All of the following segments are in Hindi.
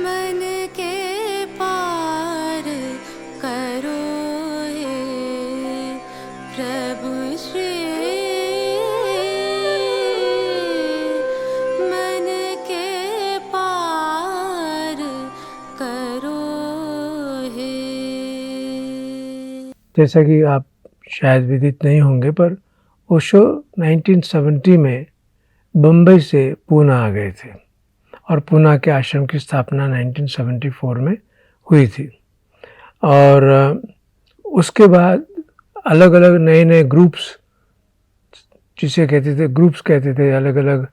मन के पार करो हे प्रभु श्री मन के पार करो हे। जैसा कि आप शायद विदित नहीं होंगे, पर ओशो 1970 में बम्बई से पूना आ गए थे और पूना के आश्रम की स्थापना 1974 में हुई थी। और उसके बाद अलग अलग नए नए ग्रुप्स, जिसे कहते थे ग्रुप्स कहते थे, अलग अलग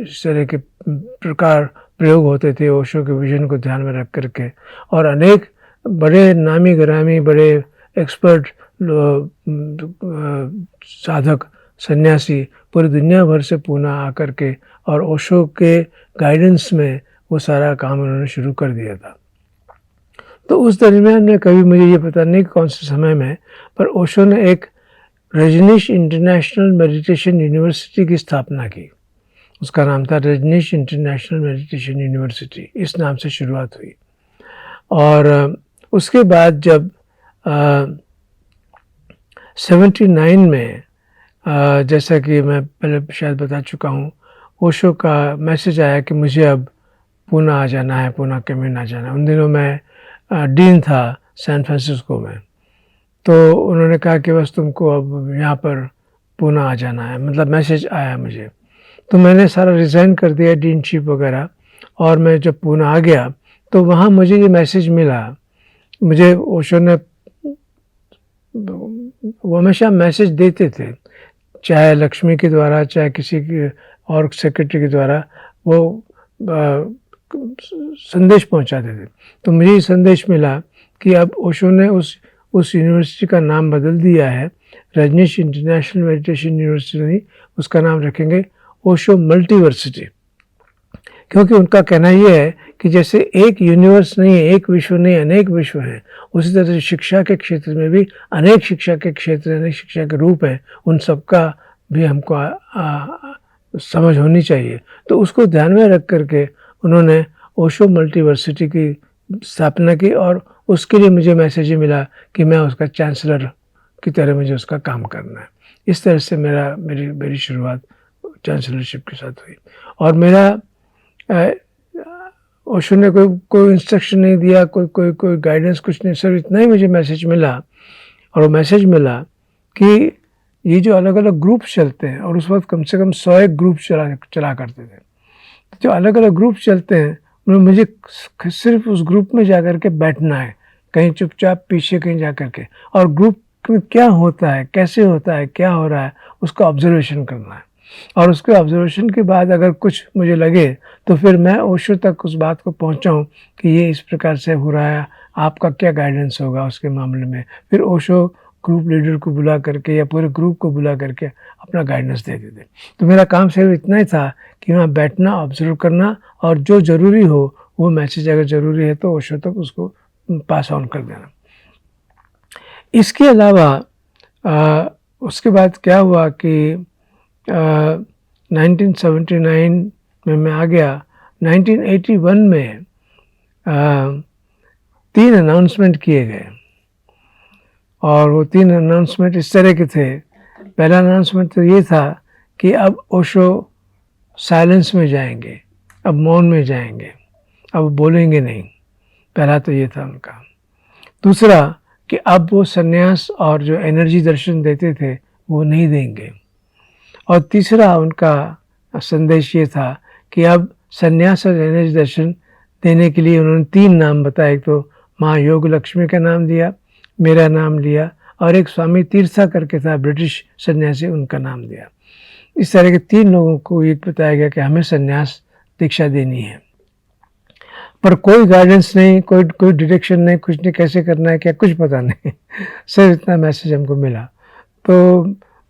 इस तरह के प्रकार प्रयोग होते थे ओशो के विजन को ध्यान में रख करके। और अनेक बड़े नामी गिरामी बड़े एक्सपर्ट साधक सन्यासी पूरी दुनिया भर से पूना आकर के और ओशो के गाइडेंस में वो सारा काम उन्होंने शुरू कर दिया था। तो उस दरमियान में कभी मुझे ये पता नहीं कौन से समय में, पर ओशो ने एक रजनीश इंटरनेशनल मेडिटेशन यूनिवर्सिटी की स्थापना की। उसका नाम था रजनीश इंटरनेशनल मेडिटेशन यूनिवर्सिटी, इस नाम से शुरुआत हुई। और उसके बाद जब 79 में जैसा कि मैं पहले शायद बता चुका हूँ, ओशो का मैसेज आया कि मुझे अब पूना आ जाना है, पूना कम्यून आ जाना है। उन दिनों मैं डीन था सैन फ्रांसिस्को में, तो उन्होंने कहा कि बस तुमको अब यहाँ पर पूना आ जाना है, मतलब मैसेज आया मुझे। तो मैंने सारा रिज़ाइन कर दिया डीनशिप वगैरह, और मैं जब पूना आ गया तो वहाँ मुझे ये मैसेज मिला। मुझे ओशो ने, वो हमेशा मैसेज देते थे, चाहे लक्ष्मी के द्वारा चाहे किसी की और सेक्रेटरी के द्वारा, वो संदेश पहुंचाते थे। तो मुझे ये संदेश मिला कि अब ओशो ने उस यूनिवर्सिटी का नाम बदल दिया है, रजनीश इंटरनेशनल मेडिटेशन यूनिवर्सिटी नहीं, उसका नाम रखेंगे ओशो मल्टीवर्सिटी। क्योंकि उनका कहना यह है कि जैसे एक यूनिवर्स नहीं है, एक विश्व नहीं, अनेक विश्व हैं, उसी तरह से शिक्षा के क्षेत्र में भी अनेक शिक्षा के क्षेत्र, अनेक शिक्षा के रूप हैं, उन सबका भी हमको समझ होनी चाहिए। तो उसको ध्यान में रख करके उन्होंने ओशो मल्टीवर्सिटी की स्थापना की, और उसके लिए मुझे मैसेज ही मिला कि मैं उसका चांसलर की तरह मुझे उसका काम करना है। इस तरह से मेरी शुरुआत चांसलरशिप के साथ हुई। और मेरा ओशो ने कोई इंस्ट्रक्शन नहीं दिया, कोई गाइडेंस कुछ नहीं, सिर्फ इतना ही मुझे मैसेज मिला। और वो मैसेज मिला कि ये जो अलग अलग ग्रुप चलते हैं, और उस वक्त कम से कम 100 ग्रुप चला करते थे, जो अलग अलग ग्रुप चलते हैं उन्हें मुझे सिर्फ उस ग्रुप में जा कर के बैठना है, कहीं चुपचाप पीछे कहीं जा कर के, और ग्रुप में क्या होता है, कैसे होता है, क्या हो रहा है, उसका ऑब्जर्वेशन करना है। और उसके ऑब्जर्वेशन के बाद अगर कुछ मुझे लगे तो फिर मैं ओशो तक उस बात को पहुंचाऊं कि ये इस प्रकार से हो रहा है, आपका क्या गाइडेंस होगा उसके मामले में। फिर ओशो ग्रुप लीडर को बुला करके या पूरे ग्रुप को बुला करके अपना गाइडेंस दे देते। तो मेरा काम सिर्फ इतना ही था कि वहाँ बैठना, ऑब्जर्व करना, और जो ज़रूरी हो वो मैसेज अगर ज़रूरी है तो ओशो तक उसको पास ऑन कर देना। इसके अलावा उसके बाद क्या हुआ कि 1979 में मैं आ गया। 1981 में 3 अनाउंसमेंट किए गए, और वो 3 अनाउंसमेंट इस तरह के थे। पहला अनाउंसमेंट तो ये था कि अब ओशो साइलेंस में जाएंगे, अब मौन में जाएंगे, अब बोलेंगे नहीं। पहला तो ये था उनका। दूसरा कि अब वो सन्यास और जो एनर्जी दर्शन देते थे वो नहीं देंगे। और तीसरा उनका संदेश ये था कि अब सन्यास और एनर्जी दर्शन देने के लिए उन्होंने 3 नाम बताए। एक तो माँ योग लक्ष्मी का नाम दिया, मेरा नाम लिया, और एक स्वामी तीर्था करके था ब्रिटिश सन्यासी, उनका नाम दिया। इस तरह के 3 लोगों को ये बताया गया कि हमें सन्यास दीक्षा देनी है, पर कोई गाइडेंस नहीं, कोई डायरेक्शन नहीं, कुछ नहीं, कैसे करना है क्या कुछ पता नहीं। सिर्फ इतना मैसेज हमको मिला। तो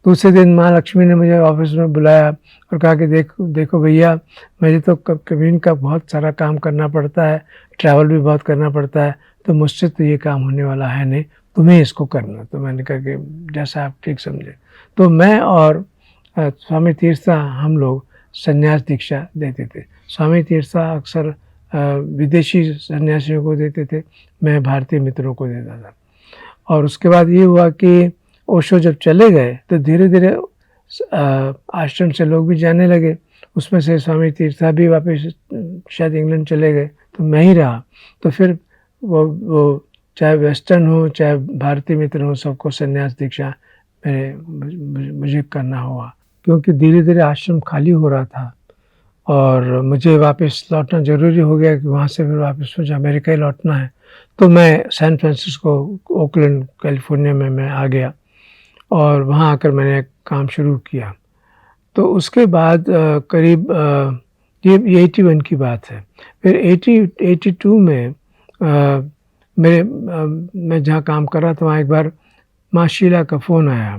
दूसरे दिन माँ लक्ष्मी ने मुझे ऑफिस में बुलाया और कहा कि देखो भैया, मुझे तो कम्यून का बहुत सारा काम करना पड़ता है, ट्रैवल भी बहुत करना पड़ता है, तो मुझसे तो ये काम होने वाला है नहीं, तुम्हें इसको करना। तो मैंने कहा कि जैसा आप ठीक समझे। तो मैं और स्वामी तीर्था हम लोग संन्यास दीक्षा देते थे। स्वामी तीर्था अक्सर विदेशी सन्यासियों को देते थे, मैं भारतीय मित्रों को देता था। और उसके बाद ये हुआ कि ओशो जब चले गए तो धीरे धीरे आश्रम से लोग भी जाने लगे। उसमें से स्वामी तीर्था भी वापस शायद इंग्लैंड चले गए, तो मैं ही रहा। तो फिर वो चाहे वेस्टर्न हो चाहे भारतीय मित्र हो, सबको संन्यास दीक्षा मुझे करना हुआ, क्योंकि धीरे धीरे आश्रम खाली हो रहा था और मुझे वापस लौटना ज़रूरी हो गया कि वहाँ से फिर वापस मुझे अमेरिका ही लौटना है। तो मैं सैन फ्रांसिस्को, ओकलैंड, कैलिफोर्निया में मैं आ गया और वहाँ आकर मैंने काम शुरू किया। तो उसके बाद करीब ये 81 की बात है। फिर 82 में मैं जहाँ काम कर रहा था वहाँ एक बार माँ शीला का फ़ोन आया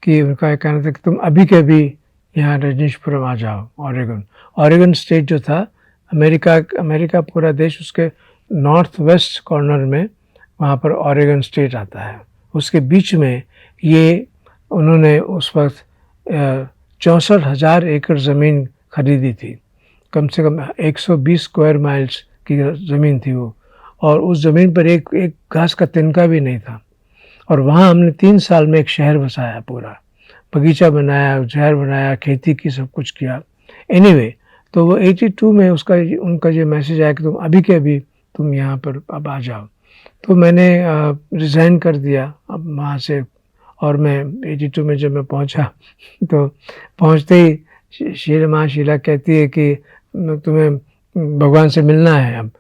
कि उनका ये कहना था कि तुम अभी के अभी यहाँ रजनीशपुरम आ जाओ। ऑरेगन स्टेट जो था, अमेरिका पूरा देश, उसके नॉर्थ वेस्ट कॉर्नर में वहाँ पर ऑरेगन स्टेट आता है। उसके बीच में ये उन्होंने उस वक्त 64,000 एकड़ ज़मीन खरीदी थी। कम से कम 120 स्क्वायर माइल्स की ज़मीन थी वो, और उस ज़मीन पर एक घास का तिनका भी नहीं था। और वहाँ हमने 3 साल में एक शहर बसाया, पूरा बगीचा बनाया, शहर बनाया, खेती की, सब कुछ किया। एनीवे, तो वो 82 में उनका ये मैसेज आया कि तुम अभी के अभी तुम यहाँ पर अब आ जाओ। तो मैंने रिज़ाइन कर दिया अब वहाँ से। और मैं 82 में जब मैं पहुँचा तो पहुँचते ही माँ शीला कहती है कि तुम्हें भगवान से मिलना है अब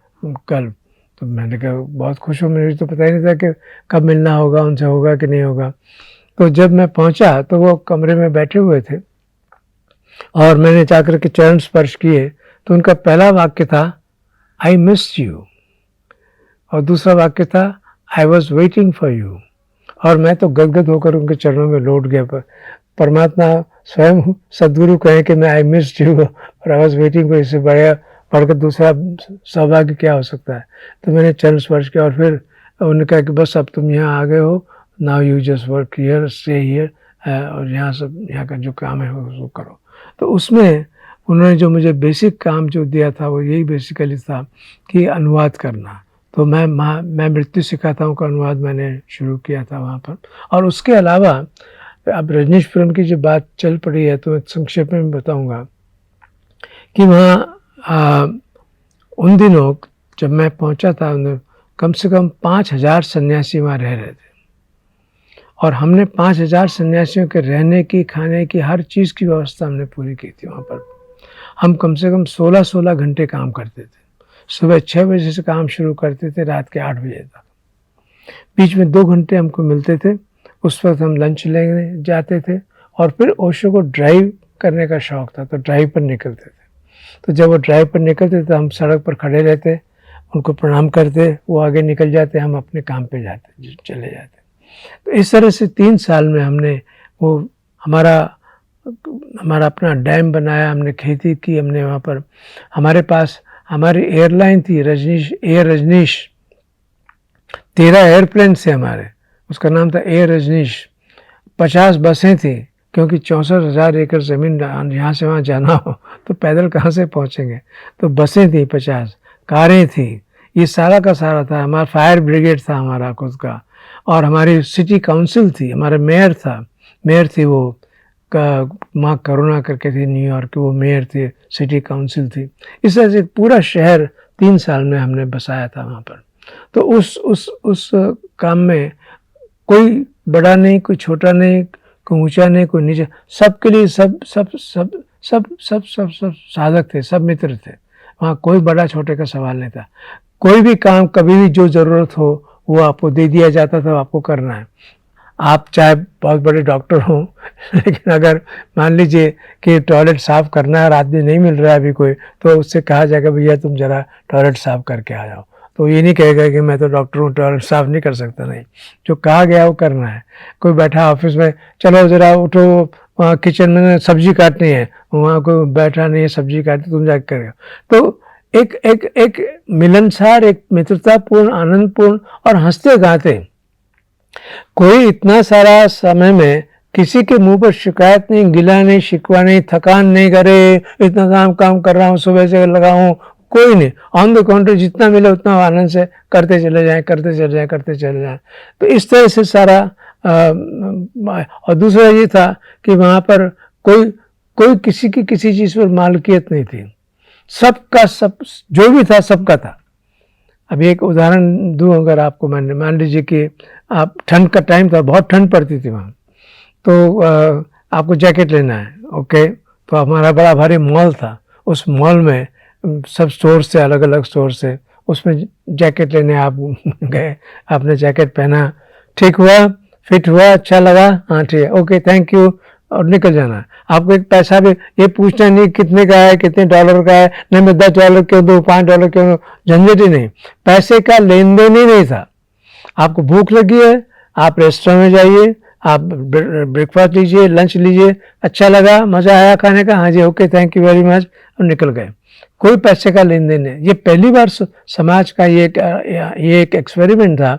कल। तो मैंने कहा बहुत खुश हूँ, मुझे तो पता ही नहीं था कि कब मिलना होगा, उनसे होगा कि नहीं होगा। तो जब मैं पहुँचा तो वो कमरे में बैठे हुए थे और मैंने जाकर के चरण स्पर्श किए तो उनका पहला वाक्य था आई मिस्ड यू, और दूसरा वाक्य था I was waiting for you. और मैं तो गदगद होकर उनके चरणों में लौट गया। परमात्मा स्वयं सद्गुरु कहें कि मैं आई मिस्ड यू और आई वॉज वेटिंग फॉर, इससे बढ़कर दूसरा सौभाग्य क्या हो सकता है। तो मैंने चरण स्पर्श किया और फिर उन्होंने कहा कि बस अब तुम यहाँ आ गए हो, now you just work here, stay here, और यहाँ का जो काम है वो करो। तो उसमें उन्होंने जो मुझे बेसिक काम जो दिया था वो यही बेसिकली था कि अनुवाद करना। तो मैं मृत्यु सिखाताओं का अनुवाद मैंने शुरू किया था वहाँ पर। और उसके अलावा अब रजनीशपुरम की जो बात चल पड़ी है तो मैं संक्षेप में बताऊँगा कि वहाँ उन दिनों जब मैं पहुँचा था कम से कम 5,000 सन्यासी वहाँ रह रहे थे, और हमने 5,000 सन्यासियों के रहने की, खाने की, हर चीज़ की व्यवस्था हमने पूरी की थी वहाँ पर। हम कम से कम 16 घंटे काम करते थे। सुबह 6 बजे से काम शुरू करते थे, रात के 8 बजे तक। बीच में 2 घंटे हमको मिलते थे, उस वक्त हम लंच लेने जाते थे और फिर ओशो को ड्राइव करने का शौक़ था तो ड्राइव पर निकलते थे। तो जब वो ड्राइव पर निकलते तो हम सड़क पर खड़े रहते, उनको प्रणाम करते, वो आगे निकल जाते, हम अपने काम पे चले जाते। तो इस तरह से 3 साल में हमने वो हमारा अपना डैम बनाया, हमने खेती की, हमने वहाँ पर हमारे पास हमारी एयरलाइन थी रजनीश। 13 एयरप्लेन थे हमारे, उसका नाम था एयर रजनीश। 50 बसें थी, क्योंकि 64,000 एकड़ ज़मीन यहाँ से वहाँ जाना हो तो पैदल कहाँ से पहुँचेंगे। तो बसें थी 50, कारें थी, ये सारा का सारा था। हमारा फायर ब्रिगेड था हमारा खुद का, और हमारी सिटी काउंसिल थी, हमारा मेयर थी वो माँ करुणा करके थी न्यूयॉर्क की, वो मेयर थी, सिटी काउंसिल थी। इस तरह से पूरा शहर 3 साल में हमने बसाया था वहाँ पर। तो उस काम में कोई बड़ा नहीं, कोई छोटा नहीं, कोई ऊंचा नहीं, कोई नीचा, सबके लिए सब साधक थे, सब मित्र थे। वहाँ कोई बड़ा छोटे का सवाल नहीं था। कोई भी काम कभी भी जो ज़रूरत हो वो आपको दे दिया जाता था, आपको करना है। आप चाहे बहुत बड़े डॉक्टर हों, लेकिन अगर मान लीजिए कि टॉयलेट साफ़ करना है और आदमी नहीं मिल रहा है अभी कोई, तो उससे कहा जाएगा भैया तुम ज़रा टॉयलेट साफ़ करके आ जाओ। तो ये नहीं कहेगा कि मैं तो डॉक्टर हूँ, टॉयलेट साफ़ नहीं कर सकता, नहीं, जो कहा गया वो करना है। कोई बैठा ऑफिस में, चलो ज़रा उठो, वहाँ किचन में सब्जी काटनी है, वहाँ कोई बैठा नहीं है सब्जी काटनी, तुम जाकर करेगा। तो एक मिलनसार, एक मित्रतापूर्ण, आनंदपूर्ण और हंसते गाते, कोई इतना सारा समय में किसी के मुंह पर शिकायत नहीं, गिला नहीं, शिकवा नहीं, थकान नहीं करे, इतना काम कर रहा हूँ, सुबह से लगा हूँ, कोई नहीं, ऑन द काउंटर जितना मिले उतना आनंद से करते चले जाएं, करते चले जाएं, करते चले जाएं। तो इस तरह से सारा और दूसरा ये था कि वहाँ पर कोई किसी की किसी चीज़ पर मालकियत नहीं थी, सबका सब जो भी था सबका था। अभी एक उदाहरण दूँ अगर आपको, मान लीजिए कि आप ठंड का टाइम था, बहुत ठंड पड़ती थी वहाँ, तो आपको जैकेट लेना है, ओके, तो हमारा बड़ा भारी मॉल था, उस मॉल में सब स्टोर से, अलग अलग स्टोर से, उसमें जैकेट लेने आप गए, आपने जैकेट पहना, ठीक हुआ, फिट हुआ, अच्छा लगा, हाँ ठीक है, ओके थैंक यू, और निकल जाना। आपको एक पैसा भी ये पूछना नहीं कितने का है, कितने डॉलर का है, नहीं मैं $10 क्यों दूँ, $5 क्यों दूँ, झंझट ही नहीं, पैसे का लेन देन ही नहीं था। आपको भूख लगी है, आप रेस्टोरेंट में जाइए, आप ब्रेकफास्ट लीजिए, लंच लीजिए, अच्छा लगा, मज़ा आया खाने का, हाँ जी okay thank you very much, और निकल गए। कोई पैसे का लेन देन नहीं। ये पहली बार समाज का ये एक एक्सपेरिमेंट था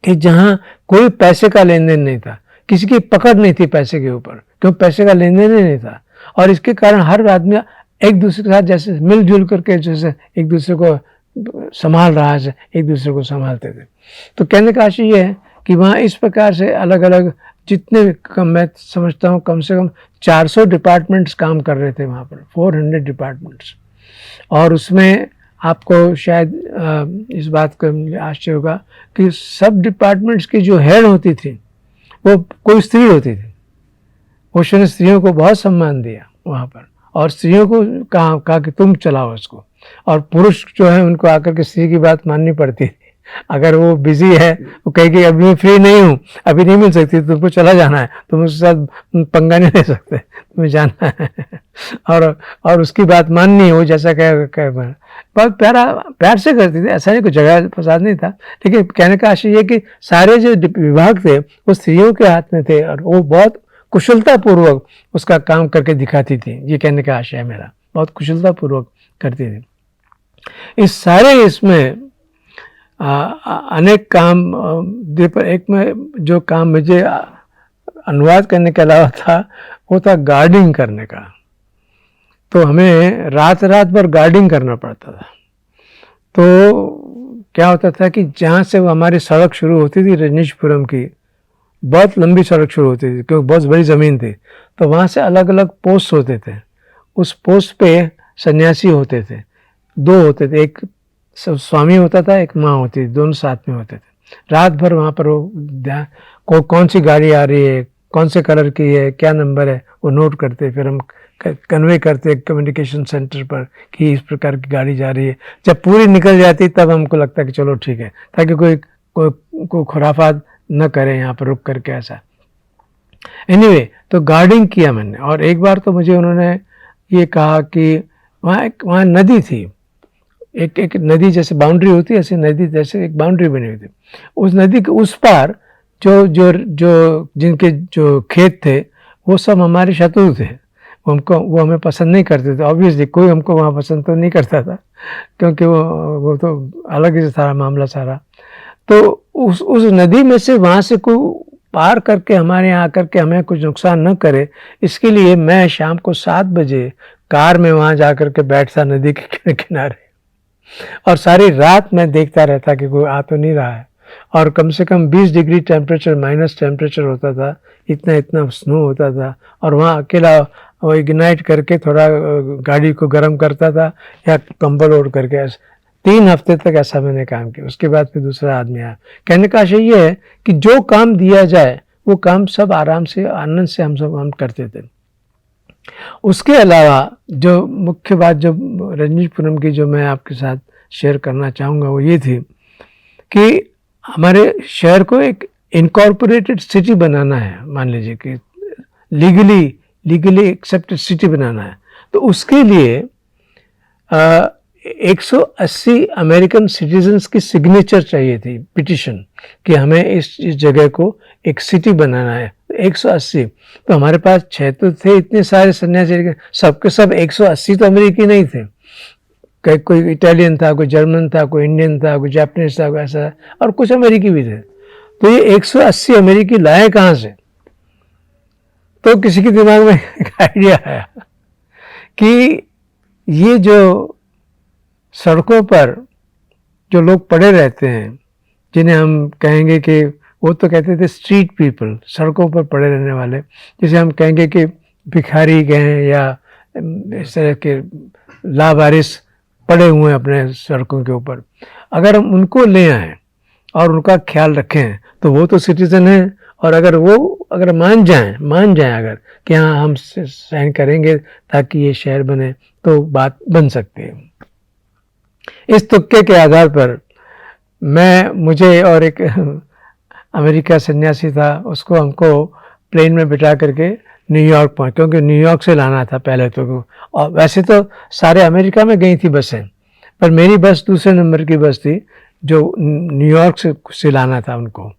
कि जहाँ कोई पैसे का लेन देन नहीं था, किसी की पकड़ नहीं थी पैसे के ऊपर, क्योंकि पैसे का लेन देन ही नहीं था। और इसके कारण हर आदमी एक दूसरे के साथ जैसे मिलजुल करके जैसे एक दूसरे को संभाल रहा है, एक दूसरे को संभालते थे। तो कहने का आशय ये है कि वहाँ इस प्रकार से अलग अलग जितने कम, मैं समझता हूँ कम से कम 400 डिपार्टमेंट्स काम कर रहे थे वहाँ पर, 400 डिपार्टमेंट्स। और उसमें आपको शायद इस बात का आश्चर्य होगा कि सब डिपार्टमेंट्स की जो हेड होती थी वो कोई स्त्री होती थी। ओशो ने स्त्रियों को बहुत सम्मान दिया वहाँ पर, और स्त्रियों को कहा कि तुम चलाओ इसको, और पुरुष जो है उनको आकर के स्त्री की बात माननी पड़ती थी। अगर वो बिजी है, वो कहेगी अभी मैं फ्री नहीं हूँ, अभी नहीं मिल सकती, तुमको चला जाना है, तुम उसके साथ पंगा नहीं ले सकते, तुम्हें जाना है और उसकी बात माननी है, वो जैसा कहे बहुत प्यार से करती थी, ऐसा नहीं कोई जगह फसाद नहीं था। ठीक है, कहने का आशय ये कि सारे जो विभाग थे वो स्त्रियों के हाथ में थे, और वो बहुत कुशलतापूर्वक उसका काम करके दिखाती थी। ये कहने का आशय है मेरा, बहुत कुशलतापूर्वक करती थी। इस सारे इसमें अनेक काम पर एक में जो काम मुझे अनुवाद करने के अलावा था वो था गार्डिंग करने का। तो हमें रात भर गार्डिंग करना पड़ता था। तो क्या होता था कि जहाँ से वो हमारी सड़क शुरू होती थी रजनीशपुरम की, बहुत लंबी सड़क शुरू होती थी क्योंकि बहुत बड़ी ज़मीन थी, तो वहाँ से अलग अलग पोस्ट होते थे। उस पोस्ट पे सन्यासी होते थे, दो होते थे, एक स्वामी होता था, एक माँ होती थी, दोनों साथ में होते थे। रात भर वहाँ पर वो कौन सी गाड़ी आ रही है, कौन से कलर की है, क्या नंबर है, वो नोट करते, फिर हम कन्वे करते कम्युनिकेशन सेंटर पर कि इस प्रकार की गाड़ी जा रही है। जब पूरी निकल जाती तब हमको लगता कि चलो ठीक है, ताकि कोई खुराफात न करे यहाँ पर रुक करके ऐसा। एनीवे, तो गार्डिंग किया मैंने। और एक बार तो मुझे उन्होंने ये कहा कि वहाँ नदी थी, एक नदी जैसे बाउंड्री होती है, ऐसी नदी जैसे एक बाउंड्री बनी हुई थी। उस नदी के उस पार जो जिनके जो खेत थे वो सब हमारे शत्रु थे, वो हमें पसंद नहीं करते थे। ऑब्वियसली कोई हमको वहाँ पसंद तो नहीं करता था, क्योंकि वो तो अलग ही सारा मामला सारा। तो उस नदी में से वहाँ से कोई पार करके हमारे यहाँ आकर के हमें कुछ नुकसान न करे, इसके लिए मैं शाम को 7 बजे कार में वहाँ जा कर के बैठता नदी के किनारे, और सारी रात मैं देखता रहता कि कोई आ तो नहीं रहा है। और कम से कम 20 डिग्री टेम्परेचर, माइनस टेम्परेचर होता था, इतना स्नो होता था। और वहाँ अकेला वो इग्नाइट करके थोड़ा गाड़ी को गर्म करता था या कंबल ओढ़ करके। 3 हफ्ते तक ऐसा मैंने काम किया। उसके बाद फिर दूसरा आदमी आया। कहने का आशय ये है कि जो काम दिया जाए वो काम सब आराम से, आनंद से हम करते थे। उसके अलावा जो मुख्य बात जो रजनीशपुरम की जो मैं आपके साथ शेयर करना चाहूँगा वो ये थी कि हमारे शहर को एक इनकॉर्पोरेटेड सिटी बनाना है। मान लीजिए कि लीगली एक्सेप्टेड सिटी बनाना है, तो उसके लिए 180 अमेरिकन सिटीजन्स की सिग्नेचर चाहिए थी, पिटिशन, कि हमें इस जगह को एक सिटी बनाना है। 180। तो हमारे पास 6 तो थे, इतने सारे सन्यासी, सबके सब 180 तो अमेरिकी नहीं थे। कोई इटालियन था, कोई जर्मन था, कोई इंडियन था, कोई जापानीज था, कोई ऐसा, और कुछ अमेरिकी भी थे। तो ये 180 अमेरिकी लाए कहाँ से? तो किसी के दिमाग में एक आइडिया आया कि ये जो सड़कों पर जो लोग पड़े रहते हैं, जिन्हें हम कहेंगे कि वो तो कहते थे स्ट्रीट पीपल, सड़कों पर पड़े रहने वाले, जिसे हम कहेंगे कि भिखारी गए या इस तरह के लावारिस पड़े हुए हैं अपने सड़कों के ऊपर, अगर हम उनको ले आएँ और उनका ख्याल रखें तो वो तो सिटीज़न हैं, और अगर मान जाएं अगर कि हाँ हम साइन करेंगे ताकि ये शहर बने, तो बात बन सकती है। इस तुक्के के आधार पर मुझे और एक अमेरिका सन्यासी था, उसको हमको प्लेन में बिठा करके न्यूयॉर्क पहुँच, क्योंकि न्यूयॉर्क से लाना था पहले तो, और वैसे तो सारे अमेरिका में गई थी बसें, पर मेरी बस दूसरे नंबर की बस थी जो न्यूयॉर्क से लाना था उनको।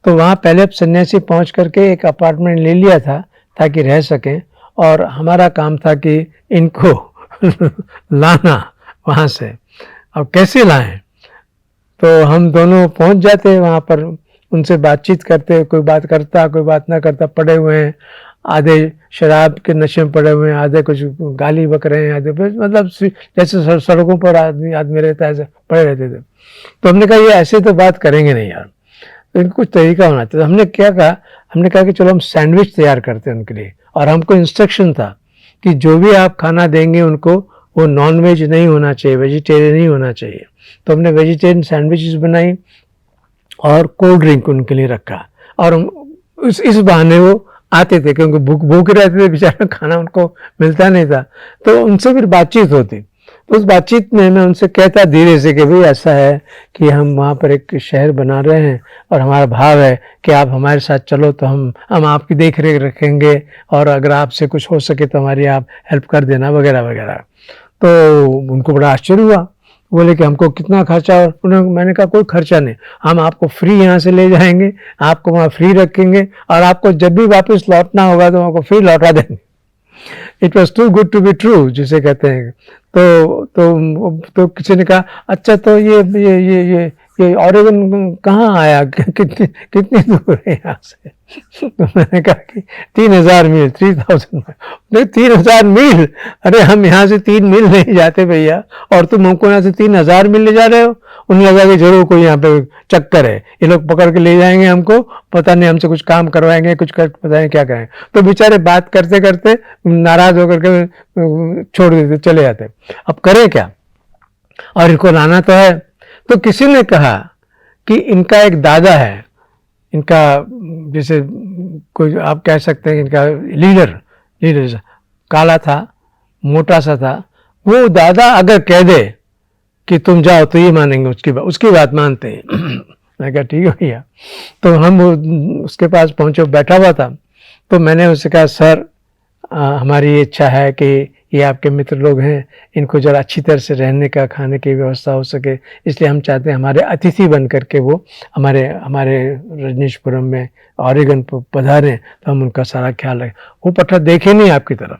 तो वहाँ पहले सन्यासी पहुँच करके एक अपार्टमेंट ले लिया था ताकि रह सकें, और हमारा काम था कि इनको लाना वहाँ से। अब कैसे लाएं? तो हम दोनों पहुँच जाते वहाँ पर, उनसे बातचीत करते, कोई बात करता कोई बात ना करता, पड़े हुए हैं, आधे शराब के नशे में पड़े हुए हैं, आधे कुछ गाली बक रहे हैं, आधे मतलब जैसे सड़कों पर आदमी रहता है ऐसे पड़े रहते थे। तो हमने कहा ये ऐसे तो बात करेंगे नहीं यार, तो इनको कुछ तरीका होना चाहिए। तो हमने कहा कि चलो हम सैंडविच तैयार करते हैं उनके लिए, और हमको इंस्ट्रक्शन था कि जो भी आप खाना देंगे उनको, वो नॉन वेज नहीं होना चाहिए, वेजिटेरियन ही होना चाहिए। तो हमने वेजिटेरियन सैंडविचेस बनाई और कोल्ड ड्रिंक उनके लिए रखा, और इस बहाने वो आते थे, क्योंकि भूखे रहते थे बेचारा, खाना उनको मिलता नहीं था। तो उनसे फिर बातचीत होती, तो उस बातचीत में मैं उनसे कहता धीरे से कि भाई ऐसा है कि हम वहाँ पर एक शहर बना रहे हैं, और हमारा भाव है कि आप हमारे साथ चलो तो हम आपकी देख रेख रखेंगे, और अगर आपसे कुछ हो सके तो हमारी आप हेल्प कर देना वगैरह वगैरह। तो उनको बड़ा आश्चर्य हुआ, बोले कि हमको कितना खर्चा? मैंने कहा कोई खर्चा नहीं, हम आपको फ्री यहाँ से ले जाएंगे, आपको वहाँ फ्री रखेंगे, और आपको जब भी वापस लौटना होगा तो आपको फ्री लौटा देंगे। It was too good to be true जिसे कहते हैं। तो किसी ने कहा अच्छा तो ये ऑरेगन कहाँ आया, कितनी दूर है यहाँ से? तो मैंने कहा कि 3000 मील, 3000 3000 मील? अरे हम यहाँ से 3 मील नहीं जाते भैया, और तुम हमको यहाँ से 3000 मील ले जा रहे हो? उन्हें लगा कि जरूर कोई यहाँ पे चक्कर है, ये लोग पकड़ के ले जाएंगे हमको, पता नहीं हमसे कुछ काम करवाएंगे, पता नहीं क्या करेंगे। तो बेचारे बात करते करते नाराज होकर के छोड़ देते, चले जाते। अब करें क्या? और इनको लाना तो है। तो किसी ने कहा कि इनका एक दादा है, इनका जैसे कोई आप कह सकते हैं इनका लीडर काला था, मोटा सा था, वो दादा अगर कह दे कि तुम जाओ तो ये मानेंगे, उसकी बात मानते हैं। मैं कहा ठीक है भैया। तो हम उसके पास पहुंचे, बैठा हुआ था। तो मैंने उससे कहा सर हमारी इच्छा है कि ये आपके मित्र लोग हैं, इनको जरा अच्छी तरह से रहने का, खाने की व्यवस्था हो सके, इसलिए हम चाहते हैं हमारे अतिथि बन करके वो हमारे रजनीशपुरम में ऑरेगन पधारें, तो हम उनका सारा ख्याल रखें। वो पट्टा देखे नहीं आपकी तरफ,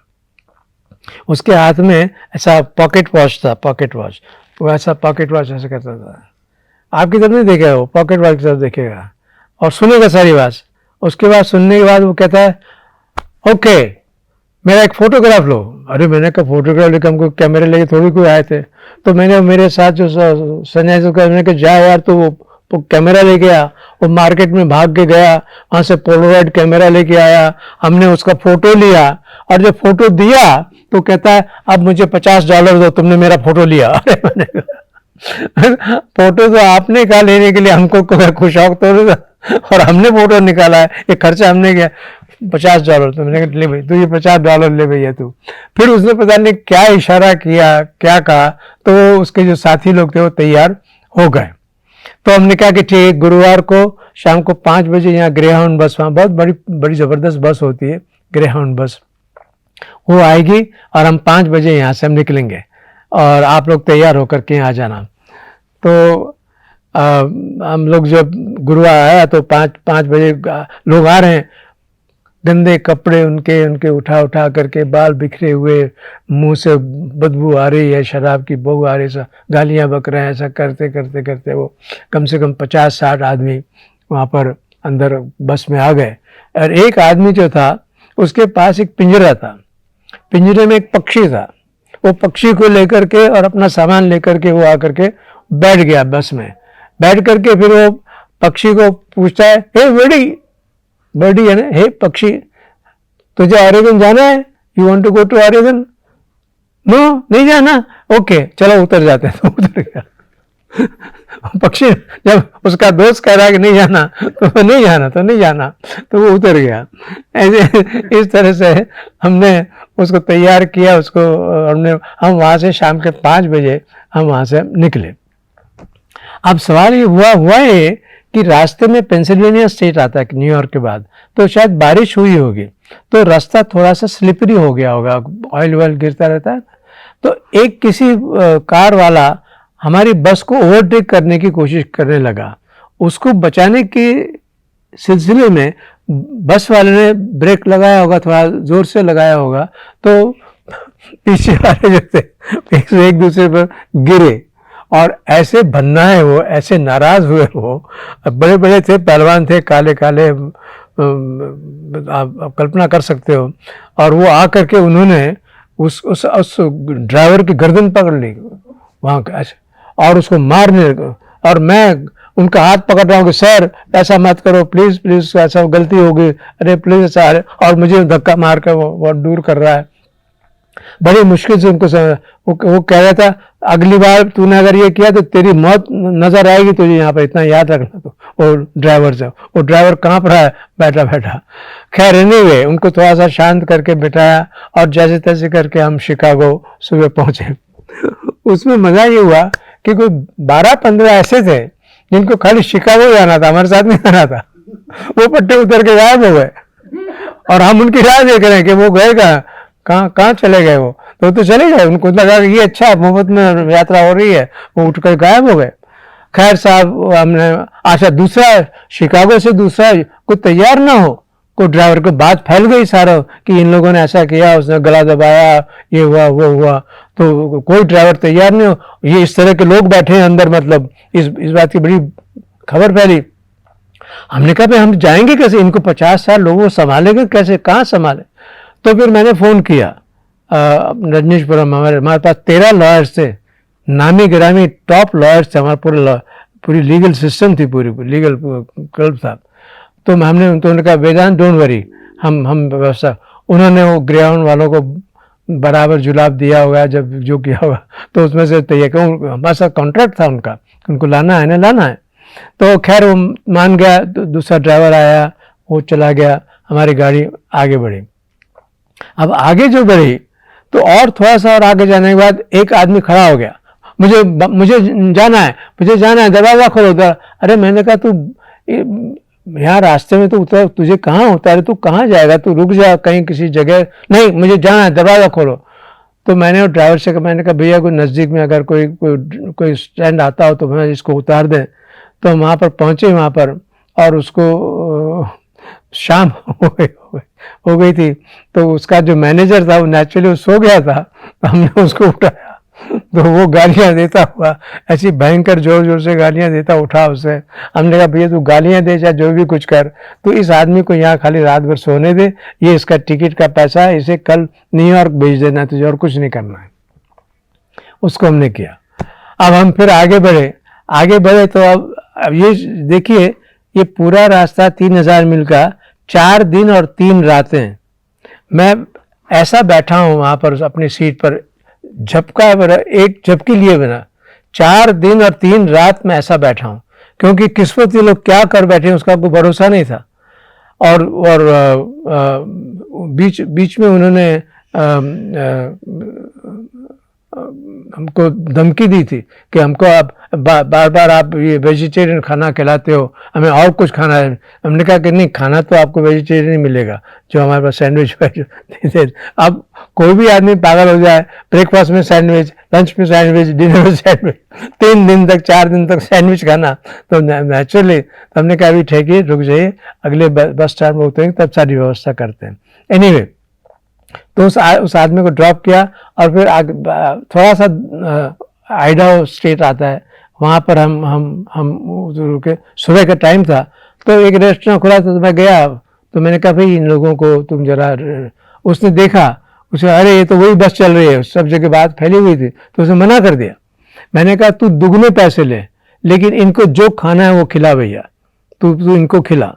उसके हाथ में ऐसा पॉकेट वॉच था, वो ऐसा पॉकेट वॉच ऐसा करता था। आपकी तरफ नहीं देखेगा, वो पॉकेट वॉच की तरफ देखेगा और सुनेगा सारी बात। उसके बाद सुनने के बाद वो कहता है ओके मेरा एक फोटोग्राफ लो। अरे मैंने कहा फोटोग्राफ लेकर, हमको कैमरे लेके थोड़ी कोई आए थे। तो मैंने मेरे साथ जो सन्यासी को मैंने कहा जा यार, तो वो कैमरा लेके आया, वो मार्केट में भाग के गया, वहां से पोलराइड कैमरा लेके आया, हमने उसका फोटो लिया, और जब फोटो दिया तो कहता है अब मुझे $50 दो, तुमने मेरा फोटो लिया। अरे मैंने फोटो तो आपने कहा लेने के लिए, हमको कोई शौक तो नहीं था, और हमने फोटो निकाला है, ये खर्चा हमने किया, $50। तो मैंने कहा ले भाई, तो ये $50 ले भैया तू। फिर उसने पता नहीं क्या इशारा किया, क्या कहा, तो उसके जो साथी लोग थे वो तैयार हो गए। तो हमने कहा कि ठीक, गुरुवार को शाम को 5 बजे यहाँ ग्रेहाउंड बस, वहाँ बहुत बड़ी जबरदस्त बस होती है, ग्रेहाउंड बस, वो आएगी और हम 5 बजे यहाँ से हम निकलेंगे, और आप लोग तैयार होकर के यहाँ जाना। तो हम लोग जब गुरुवार आया तो 5 बजे लोग आ रहे हैं, गंदे कपड़े उनके उठा करके, बाल बिखरे हुए, मुंह से बदबू आ रही है, शराब की बहू आ रही है, गालियां बक रहे हैं। ऐसा करते करते करते वो कम से कम 50-60 आदमी वहाँ पर अंदर बस में आ गए। और एक आदमी जो था उसके पास एक पिंजरा था, पिंजरे में एक पक्षी था, वो पक्षी को लेकर के और अपना सामान लेकर के वो आकर के बैठ गया बस में। बैठ करके फिर वो पक्षी को पूछता है, हे बर्डी, बर्डी है ना, हे पक्षी, तुझे ऑरेगन जाना है? You want to go to Oregon? No, नहीं जाना। ओके चलो उतर जाते हैं। तो उतर गया। पक्षी जब उसका दोस्त कह रहा है कि नहीं जाना तो नहीं जाना, तो नहीं जाना, तो वो उतर गया। ऐसे इस तरह से हमने उसको तैयार किया, उसको हम वहाँ से शाम के 5 बजे हम वहाँ से निकले। अब सवाल ये हुआ ये कि रास्ते में पेंसिल्वेनिया स्टेट आता है न्यूयॉर्क के बाद, तो शायद बारिश हुई होगी, तो रास्ता थोड़ा सा स्लिपरी हो गया होगा, ऑयल वॉयल गिरता रहता है। तो एक किसी कार वाला हमारी बस को ओवरटेक करने की कोशिश करने लगा। उसको बचाने के सिलसिले में बस वाले ने ब्रेक लगाया होगा, थोड़ा जोर से लगाया होगा, तो पीछे वाले जो थे एक दूसरे पर गिरे और ऐसे भन्ना है वो, ऐसे नाराज हुए वो। बड़े बड़े थे, पहलवान थे, काले काले, आप कल्पना कर सकते हो। और वो आकर के उन्होंने उस ड्राइवर की गर्दन पकड़ ली वहाँ ऐसे और उसको मारने लगे। और मैं उनका हाथ पकड़ रहा हूँ कि सर ऐसा मत करो, प्लीज़ प्लीज़, ऐसा गलती होगी, अरे प्लीज़ ऐसा। और मुझे धक्का मार कर वो दूर कर रहा है। बड़ी मुश्किल से उनको वो कह रहा था, अगली बार तूने अगर ये किया तो तेरी मौत नजर आएगी तुझे, यहाँ पर इतना याद रखना। तो वो ड्राइवर से, वो ड्राइवर कांप रहा है बैठा बैठा। खैर एनीवे उनको थोड़ा सा शांत करके बिठाया और जैसे तैसे करके हम शिकागो सुबह पहुंचे। उसमें मजा ये हुआ कि कोई 12-15 ऐसे थे जिनको खाली शिकागो जाना था, हमारे साथ नहीं जाना था। वो पट्टे उतर के गायब हो गए और हम उनकी राह देख रहे हैं कि वो गए कहाँ चले गए। वो तो चले गए, उनको लगा कि ये अच्छा मुफ्त में यात्रा हो रही है, वो उठकर गायब हो गए। खैर साहब हमने अच्छा दूसरा शिकागो से दूसरा कोई तैयार ना हो, कोई ड्राइवर को बात फैल गई सारा कि इन लोगों ने ऐसा किया, उसने गला दबाया, ये हुआ वो हुआ, तो कोई ड्राइवर तैयार नहीं हो। ये इस तरह के लोग बैठे हैं अंदर, मतलब इस बात की बड़ी खबर फैली। हमने कहा भाई हम जाएंगे कैसे, इनको 50 साल लोगों को संभालेंगे कैसे, कहाँ संभाले। तो फिर मैंने फ़ोन किया रजनीशपुरम, हमारे पास 13 लॉयर्स थे, नामी गिरामी टॉप लॉयर्स थे, हमारा पूरी लीगल सिस्टम थी, पूरी लीगल क्लब था। तो उन्होंने कहा वेदांत डोंट वरी, हम व्यवस्था। उन्होंने वो ग्रेहाउंड वालों को बराबर जुलाब दिया होगा जब जो किया होगा, तो उसमें से तैयार क्यों, हमारे साथ कॉन्ट्रैक्ट था उनका, उनको लाना है ना लाना है। तो खैर वो मान गया, तो दूसरा ड्राइवर आया, वो चला गया, हमारी गाड़ी आगे बढ़ी। अब आगे जो बढ़ी तो और थोड़ा सा और आगे जाने के बाद एक आदमी खड़ा हो गया, मुझे जाना है, दरवाजा खोलो। अरे मैंने कहा तू यहाँ रास्ते में तो उतर, तुझे कहाँ उतारे, तू कहाँ जाएगा, तू रुक जा कहीं किसी जगह। नहीं मुझे जाना है, दरवाजा खोलो। तो मैंने ड्राइवर से मैंने कहा भैया कोई नज़दीक में अगर कोई स्टैंड आता हो तो मैं इसको उतार दें। तो वहाँ पर पहुँचे, वहाँ पर, और उसको शाम हो गई थी। तो उसका जो मैनेजर था वो नेचुरली सो गया था, तो हमने उसको उठाया, तो वो गालियाँ देता हुआ, ऐसी भयंकर जोर जोर से गालियाँ देता उठा उससे। हमने कहा भैया तू गालियाँ दे चाहे जो भी कुछ कर, तो इस आदमी को यहाँ खाली रात भर सोने दे, ये इसका टिकट का पैसा है, इसे कल न्यूयॉर्क भेज देना तुझे, और कुछ नहीं करना है। उसको हमने किया। अब हम फिर आगे बढ़े तो अब ये देखिए, ये पूरा रास्ता 3000 मील का 4 दिन और 3 रातें मैं ऐसा बैठा हूँ वहाँ पर अपनी सीट पर, झपका मेरा एक झपकी लिए बिना 4 दिन और 3 रात में ऐसा बैठा हूँ, क्योंकि किस्मत ये लोग क्या कर बैठे उसका कोई भरोसा नहीं था। और बीच में उन्होंने हमको धमकी दी थी कि हमको आप बार बार आप ये वेजिटेरियन खाना खिलाते हो, हमें और कुछ खाना है। हमने कहा कि नहीं, खाना तो आपको वेजिटेरियन ही मिलेगा, जो हमारे पास सैंडविच। अब कोई भी आदमी पागल हो जाए, ब्रेकफास्ट में सैंडविच, लंच में सैंडविच, डिनर में सैंडविच, 3 दिन तक 4 दिन तक सैंडविच खाना, तो नेचुरली तो हमने कहा अभी ठीक है रुक जाइए, अगले बस स्टैंड में उतरेंगे तब सारी व्यवस्था करते हैं। एनीवे तो उस आदमी को ड्रॉप किया और फिर थोड़ा सा आइडाहो स्टेट आता है, वहाँ पर हम रुके। सुबह का टाइम था तो एक रेस्टोरेंट खुला था, तो मैं गया, तो मैंने कहा भाई इन लोगों को तुम जरा, उसने देखा, उसे अरे ये तो वही बस चल रही है, सब जगह बात फैली हुई थी, तो उसे मना कर दिया। मैंने कहा तू दुगने पैसे ले, लेकिन इनको जो खाना है वो खिला भैया, तू इनको खिला।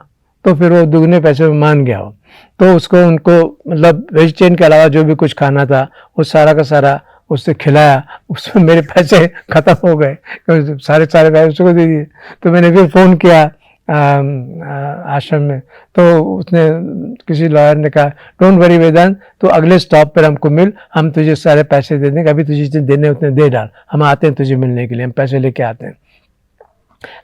तो फिर वो दुगने पैसे में मान गया हो। तो उसको उनको मतलब वेजिटेरियन के अलावा जो भी कुछ खाना था वो सारा का सारा उससे खिलाया। उसमें मेरे पैसे ख़त्म हो गए, सारे पैसे उसको दे दिए। तो मैंने फिर फ़ोन किया आश्रम में, तो उसने किसी लॉयर ने कहा डोंट वरी वेदांत, तो अगले स्टॉप पर हमको मिल, हम तुझे सारे पैसे दे देंगे, अभी तुझे जितने देने उतने दे डाल, हम आते हैं तुझे मिलने के लिए, हम पैसे लेके आते हैं।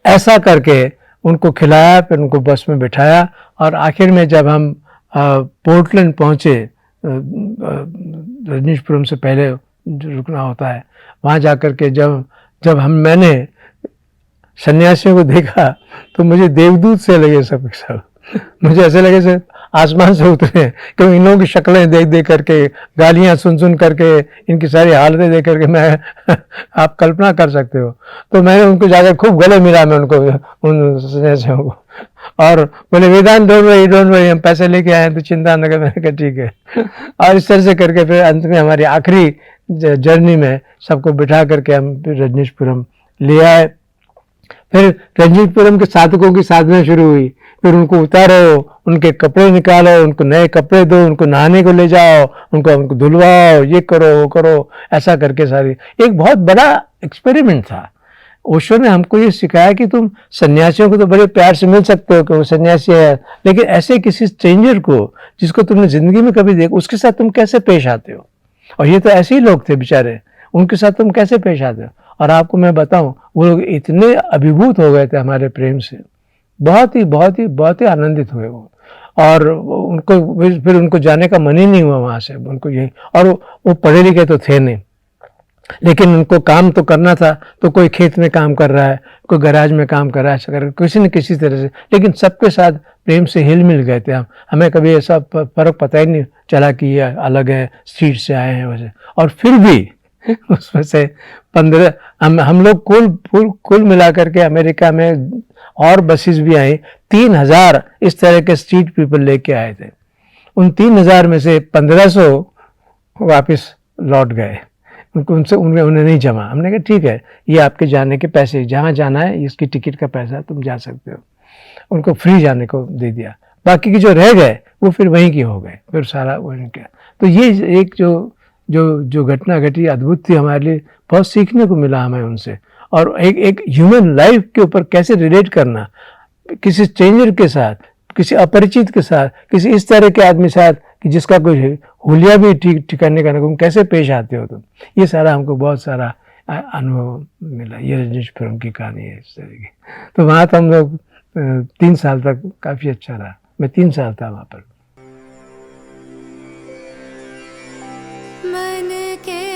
ऐसा करके उनको खिलाया, फिर उनको बस में बिठाया, और आखिर में जब हम पोर्टलैंड पहुँचे, रजनीशपुरम से पहले जो रुकना होता है, वहाँ जाकर के जब मैंने सन्यासियों को देखा तो मुझे देवदूत से लगे सब सब। मुझे ऐसे लगे से आसमान से उतरे, क्योंकि इन लोगों की शक्लें देख देख करके, गालियाँ सुन सुन करके, इनकी सारी हालतें देख करके मैं आप कल्पना कर सकते हो। तो मैंने उनको जाकर खूब गले मिला, मैं उनको, उन सन्यासियों को, और बोले वेदांत डोंट वरी, हम पैसे लेके आए हैं तो चिंता न कर। मैंने कहा ठीक है। और इस तरह से करके फिर अंत में हमारी आखिरी जर्नी में सबको बिठा करके हम फिर रजनीशपुरम ले आए। फिर रजनीशपुरम के साधकों की साधना शुरू हुई, फिर उनको उतारो, उनके कपड़े निकालो, उनको नए कपड़े दो, उनको नहाने को ले जाओ, उनको धुलवाओ, ये करो वो करो, ऐसा करके सारी एक बहुत बड़ा एक्सपेरिमेंट था। ओशो ने हमको ये सिखाया कि तुम सन्यासियों को तो बड़े प्यार से मिल सकते हो कि वो सन्यासी है, लेकिन ऐसे किसी स्ट्रेंजर को जिसको तुमने जिंदगी में कभी देखा, उसके साथ तुम कैसे पेश आते हो। और ये तो ऐसे ही लोग थे बेचारे, उनके साथ तुम कैसे पेश आते हो। और आपको मैं बताऊं, वो लोग इतने अभिभूत हो गए थे हमारे प्रेम से, बहुत ही आनंदित हुए वो। और उनको फिर उनको जाने का मन ही नहीं हुआ वहाँ से, उनको यही। और वो पढ़े लिखे तो थे नहीं, लेकिन उनको काम तो करना था, तो कोई खेत में काम कर रहा है, कोई गैराज में काम कर रहा है, ऐसा कर किसी न किसी तरह से, लेकिन सबके साथ प्रेम से हिल मिल गए थे हम। हमें कभी ऐसा फर्क पता ही नहीं चला कि ये अलग है, स्ट्रीट से आए हैं वैसे। और फिर भी उसमें से 15 हम लोग कुल मिला करके अमेरिका में और बसेस भी आई, 3000 इस तरह के स्ट्रीट पीपल लेके आए थे। उन 3000 में से 1500 वापस लौट गए, उन्हें नहीं जमा। हमने कहा ठीक है, ये आपके जाने के पैसे, जहाँ जाना है इसकी टिकट का पैसा, तुम जा सकते हो। उनको फ्री जाने को दे दिया, बाकी के जो रह गए वो फिर वहीं के हो गए, फिर सारा वहीं का। तो ये एक जो घटना घटी अद्भुत थी हमारे लिए, बहुत सीखने को मिला हमें उनसे। और एक ह्यूमन लाइफ के ऊपर कैसे रिलेट करना, किसी स्ट्रेंजर के साथ, किसी अपरिचित के साथ, किसी इस तरह के आदमी साथ कि जिसका कोई हुलिया भी ठिकाने का तुम कैसे पेश आते हो तुम। ये सारा हमको बहुत सारा अनुभव मिला। ये रजनीशपुरम की कहानी है इस तरह की। तो वहाँ तो हम लोग 3 साल तक काफ़ी अच्छा रहा। मैं 3 साल था वहाँ पर। मन के